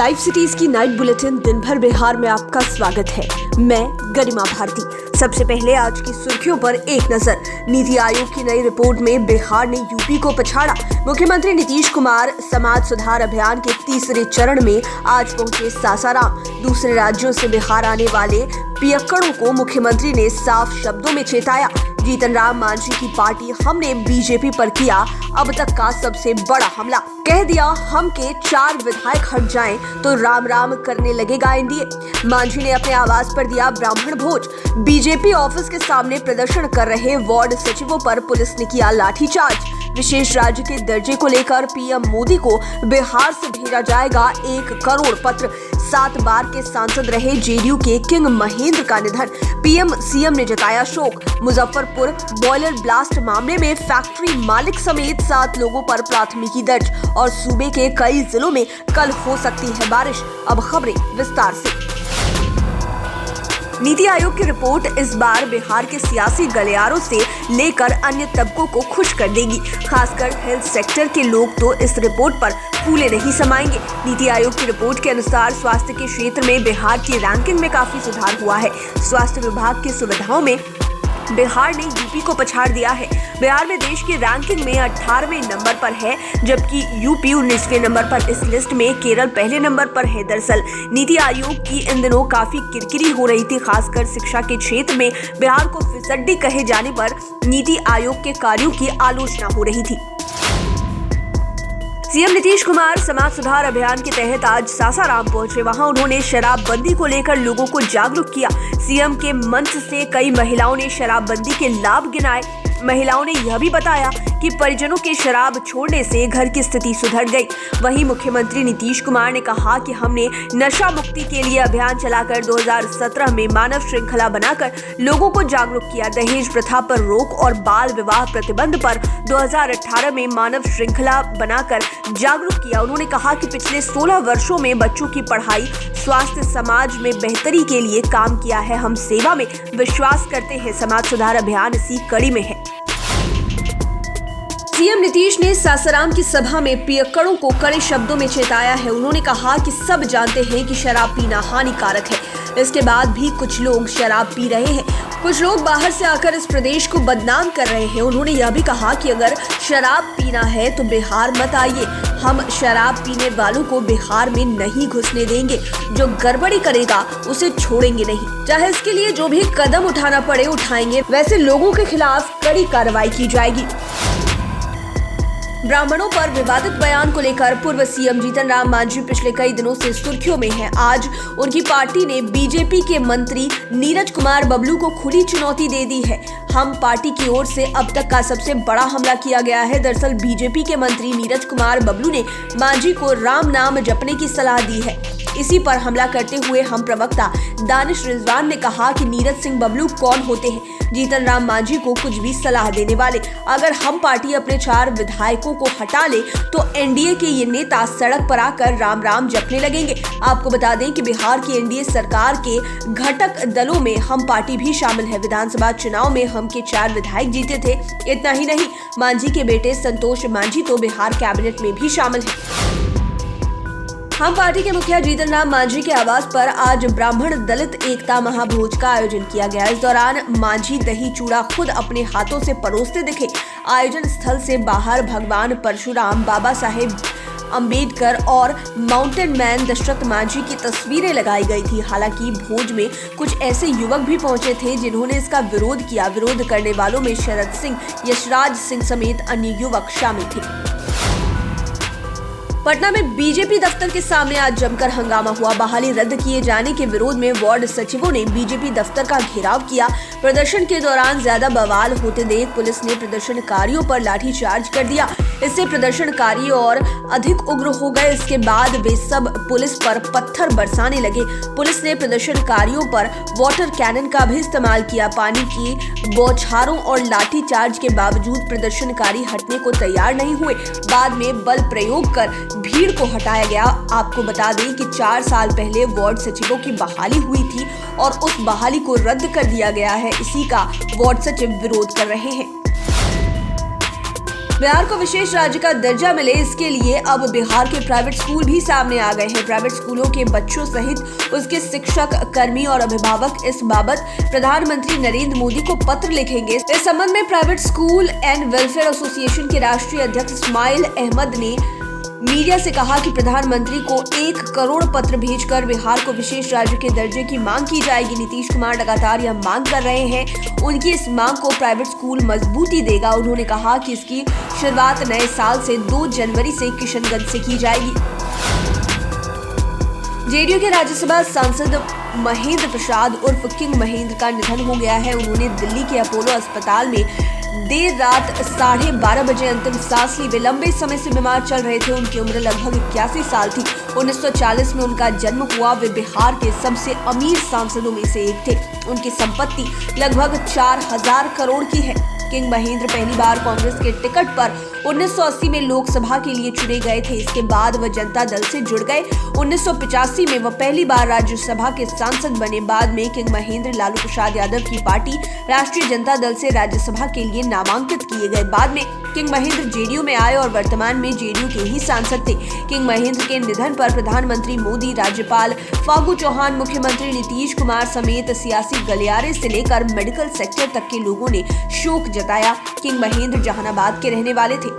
Live cities की night bulletin दिन भर बिहार में आपका स्वागत है। मैं गरिमा भारती। सबसे पहले आज की सुर्खियों पर एक नजर। नीति आयोग की नई रिपोर्ट में बिहार ने यूपी को पछाड़ा। मुख्यमंत्री नीतीश कुमार समाज सुधार अभियान के तीसरे चरण में आज पहुंचे सासाराम। दूसरे राज्यों से बिहार आने वाले पियक्कड़ों को मुख्यमंत्री ने साफ शब्दों में चेताया। जीतन राम मांझी की पार्टी हमने बीजेपी पर किया अब तक का सबसे बड़ा हमला। कह दिया हम के 4 विधायक हट जाएं तो राम राम करने लगेगा एनडीए। मांझी ने अपने आवास पर दिया ब्राह्मण भोज। बीजेपी ऑफिस के सामने प्रदर्शन कर रहे वार्ड सचिवों पर पुलिस ने किया लाठीचार्ज। विशेष राज्य के दर्जे को लेकर पीएम मोदी को बिहार से भेजा जाएगा 1 करोड़ पत्र। 7 बार के सांसद रहे जेडीयू के किंग महेंद्र का निधन। पीएम सीएम ने जताया शोक। मुजफ्फरपुर बॉयलर ब्लास्ट मामले में फैक्ट्री मालिक समेत 7 लोगों पर प्राथमिकी दर्ज और सूबे के कई जिलों में कल हो सकती है बारिश। अब खबरें विस्तार से। नीति आयोग की रिपोर्ट इस बार बिहार के सियासी गलियारों से लेकर अन्य तबकों को खुश कर देगी। खासकर हेल्थ सेक्टर के लोग तो इस रिपोर्ट पर फूले नहीं समाएंगे। नीति आयोग की रिपोर्ट के अनुसार स्वास्थ्य के क्षेत्र में बिहार की रैंकिंग में काफी सुधार हुआ है। स्वास्थ्य विभाग की सुविधाओं में बिहार ने यूपी को पछाड़ दिया है। बिहार में देश की रैंकिंग में 18वें नंबर पर है, जबकि यूपी 19वें नंबर पर। इस लिस्ट में केरल पहले नंबर पर है। दरअसल नीति आयोग की इन दिनों काफी किरकिरी हो रही थी। खासकर शिक्षा के क्षेत्र में बिहार को फिसड्डी कहे जाने पर नीति आयोग के कार्यों की आलोचना हो रही थी। सीएम नीतीश कुमार समाज सुधार अभियान के तहत आज सासाराम पहुंचे। वहां उन्होंने शराबबंदी को लेकर लोगों को जागरूक किया। सीएम के मंच से कई महिलाओं ने शराबबंदी के लाभ गिनाए। महिलाओं ने यह भी बताया कि परिजनों के शराब छोड़ने से घर की स्थिति सुधर गई। वहीं मुख्यमंत्री नीतीश कुमार ने कहा कि हमने नशा मुक्ति के लिए अभियान चलाकर 2017 में मानव श्रृंखला बनाकर लोगों को जागरूक किया। दहेज प्रथा पर रोक और बाल विवाह प्रतिबंध पर 2018 में मानव श्रृंखला बनाकर जागरूक किया। उन्होंने कहा कि पिछले 16 वर्षों में बच्चों की पढ़ाई, स्वास्थ्य, समाज में बेहतरी के लिए काम किया है। हम सेवा में विश्वास करते हैं। समाज सुधार अभियान इसी कड़ी में है। सीएम नीतीश ने सासाराम की सभा में पियक्कड़ों को कड़े शब्दों में चेताया है। उन्होंने कहा कि सब जानते हैं कि शराब पीना हानिकारक है। इसके बाद भी कुछ लोग शराब पी रहे हैं। कुछ लोग बाहर से आकर इस प्रदेश को बदनाम कर रहे हैं। उन्होंने यह भी कहा कि अगर शराब पीना है तो बिहार मत आइए। हम शराब पीने वालों को बिहार में नहीं घुसने देंगे। जो गड़बड़ी करेगा उसे छोड़ेंगे नहीं। चाहे इसके लिए जो भी कदम उठाना पड़े उठाएंगे। वैसे लोगों के खिलाफ कड़ी कार्रवाई की जाएगी। ब्राह्मणों पर विवादित बयान को लेकर पूर्व सीएम जीतन राम मांझी पिछले कई दिनों से सुर्खियों में हैं। आज उनकी पार्टी ने बीजेपी के मंत्री नीरज कुमार बबलू को खुली चुनौती दे दी है। हम पार्टी की ओर से अब तक का सबसे बड़ा हमला किया गया है। दरअसल बीजेपी के मंत्री नीरज कुमार बबलू ने मांझी को राम नाम जपने की सलाह दी है। इसी पर हमला करते हुए हम प्रवक्ता दानिश रिजवान ने कहा कि नीरज सिंह बबलू कौन होते हैं जीतन राम मांझी को कुछ भी सलाह देने वाले। अगर हम पार्टी अपने 4 विधायकों को हटा ले तो एनडीए के ये नेता सड़क पर आकर राम राम जपने लगेंगे। आपको बता दें कि बिहार की एनडीए सरकार के घटक दलों में हम पार्टी भी शामिल है। विधानसभा चुनाव में हम के 4 विधायक जीते थे। इतना ही नहीं, मांझी के बेटे संतोष मांझी तो बिहार कैबिनेट में भी शामिल है। हम पार्टी के मुखिया जीतन राम मांझी के आवास पर आज ब्राह्मण दलित एकता महाभोज का आयोजन किया गया। इस दौरान मांझी दही चूड़ा खुद अपने हाथों से परोसते दिखे। आयोजन स्थल से बाहर भगवान परशुराम, बाबा साहेब अंबेडकर और माउंटेन मैन दशरथ मांझी की तस्वीरें लगाई गई थी। हालांकि भोज में कुछ ऐसे युवक भी पहुंचे थे जिन्होंने इसका विरोध किया। विरोध करने वालों में शरद सिंह, यशराज सिंह समेत अन्य युवक शामिल थे। पटना में बीजेपी दफ्तर के सामने आज जमकर हंगामा हुआ। बहाली रद्द किए जाने के विरोध में वार्ड सचिवों ने बीजेपी दफ्तर का घेराव किया। प्रदर्शन के दौरान ज्यादा बवाल होते देख पुलिस ने प्रदर्शनकारियों पर लाठीचार्ज कर दिया। इससे प्रदर्शनकारी और अधिक उग्र हो गए। इसके बाद वे सब पुलिस पर पत्थर बरसाने लगे। पुलिस ने प्रदर्शनकारियों पर वाटर कैनन का भी इस्तेमाल किया। पानी की बौछारों और लाठीचार्ज के बावजूद प्रदर्शनकारी हटने को तैयार नहीं हुए। बाद में बल प्रयोग कर भीड़ को हटाया गया। आपको बता दें कि 4 साल पहले वार्ड सचिवों की बहाली हुई थी और उस बहाली को रद्द कर दिया गया है। इसी का वार्ड सचिव विरोध कर रहे हैं। बिहार को विशेष राज्य का दर्जा मिले, इसके लिए अब बिहार के प्राइवेट स्कूल भी सामने आ गए हैं। प्राइवेट स्कूलों के बच्चों सहित उसके शिक्षक, कर्मी और अभिभावक इस बाबत प्रधानमंत्री नरेंद्र मोदी को पत्र लिखेंगे। इस संबंध में private school and welfare association के राष्ट्रीय अध्यक्ष इस्माइल अहमद ने मीडिया से कहा कि प्रधानमंत्री को 1 करोड़ पत्र भेजकर बिहार को विशेष राज्य के दर्जे की मांग की जाएगी। नीतीश कुमार लगातार यह मांग कर रहे हैं। उनकी इस मांग को प्राइवेट स्कूल मजबूती देगा। उन्होंने कहा कि इसकी शुरुआत नए साल से 2 जनवरी से किशनगंज से की जाएगी। जेडीयू के राज्यसभा सांसद महेंद्र प्रसाद उर्फ किंग महेंद्र का निधन हो गया है। उन्होंने दिल्ली के अपोलो अस्पताल में देर रात 12:30 बजे अंतिम सांस ली। वे लंबे समय से बीमार चल रहे थे। उनकी उम्र लगभग 81 साल थी। 1940 में उनका जन्म हुआ। वे बिहार के सबसे अमीर सांसदों में से एक थे। उनकी संपत्ति लगभग 4000 करोड़ की है। किंग महेंद्र पहली बार कांग्रेस के टिकट पर 1980 में लोकसभा के लिए चुने गए थे। इसके बाद वह जनता दल से जुड़ गए। 1985 में वह पहली बार राज्यसभा के सांसद बने। बाद में किंग महेंद्र लालू प्रसाद यादव की पार्टी राष्ट्रीय जनता दल से राज्यसभा के लिए नामांकित किए गए। बाद में किंग महेंद्र जेडीयू में आए और वर्तमान में जेडीयू के ही सांसद थे। किंग महेंद्र के निधन पर प्रधानमंत्री मोदी, राज्यपाल फागू चौहान, मुख्यमंत्री नीतीश कुमार समेत सियासी गलियारे से लेकर मेडिकल सेक्टर तक के लोगों ने शोक जताया। किंग महेंद्र जहानाबाद के रहने वाले थे।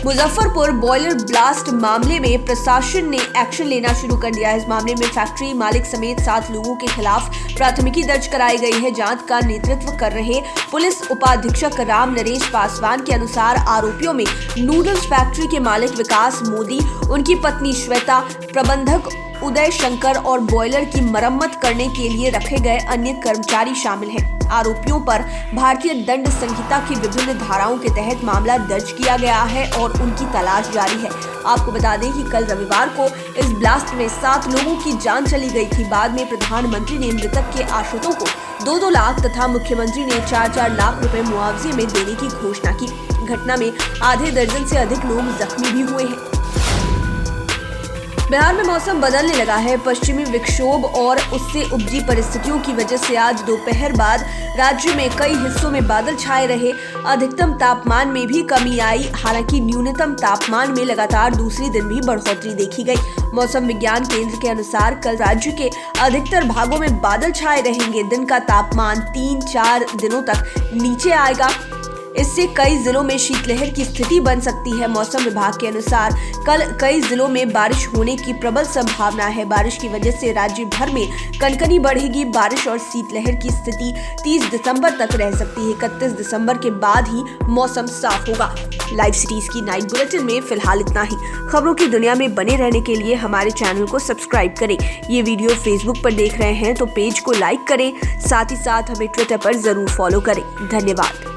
मुजफ्फरपुर बॉयलर ब्लास्ट मामले में प्रशासन ने एक्शन लेना शुरू कर दिया है। इस मामले में फैक्ट्री मालिक समेत 7 लोगों के खिलाफ प्राथमिकी दर्ज कराई गई है। जांच का नेतृत्व कर रहे पुलिस उपाधीक्षक राम नरेश पासवान के अनुसार आरोपियों में नूडल्स फैक्ट्री के मालिक विकास मोदी, उनकी पत्नी श्वेता, प्रबंधक उदय शंकर और बॉयलर की मरम्मत करने के लिए रखे गए अन्य कर्मचारी शामिल हैं। आरोपियों पर भारतीय दंड संहिता की विभिन्न धाराओं के तहत मामला दर्ज किया गया है और उनकी तलाश जारी है। आपको बता दें कि कल रविवार को इस ब्लास्ट में 7 लोगों की जान चली गई थी। बाद में प्रधानमंत्री ने मृतक के आश्रितों को 2-2 लाख तथा मुख्यमंत्री ने 4-4 लाख रुपए मुआवजे में देने की घोषणा की। घटना में आधे दर्जन से अधिक लोग जख्मी भी हुए हैं। बिहार में मौसम बदलने लगा है। पश्चिमी विक्षोभ और उससे उपजी परिस्थितियों की वजह से आज दोपहर बाद राज्य में कई हिस्सों में बादल छाए रहे। अधिकतम तापमान में भी कमी आई। हालांकि न्यूनतम तापमान में लगातार दूसरे दिन भी बढ़ोतरी देखी गई। मौसम विज्ञान केंद्र के अनुसार कल राज्य के अधिकतर भागों में बादल छाए रहेंगे। दिन का तापमान 3-4 दिनों तक नीचे आएगा। इससे कई जिलों में शीतलहर की स्थिति बन सकती है। मौसम विभाग के अनुसार कल कई जिलों में बारिश होने की प्रबल संभावना है। बारिश की वजह से राज्य भर में कनकनी बढ़ेगी। बारिश और शीतलहर की स्थिति 30 दिसंबर तक रह सकती है। 31 दिसंबर के बाद ही मौसम साफ होगा। लाइव सिटीज की नाइट बुलेटिन में फिलहाल इतना ही। खबरों की दुनिया में बने रहने के लिए हमारे चैनल को सब्सक्राइब करें। ये वीडियो फेसबुक पर देख रहे हैं तो पेज को लाइक करें। साथ ही साथ हमें ट्विटर पर जरूर फॉलो करें। धन्यवाद।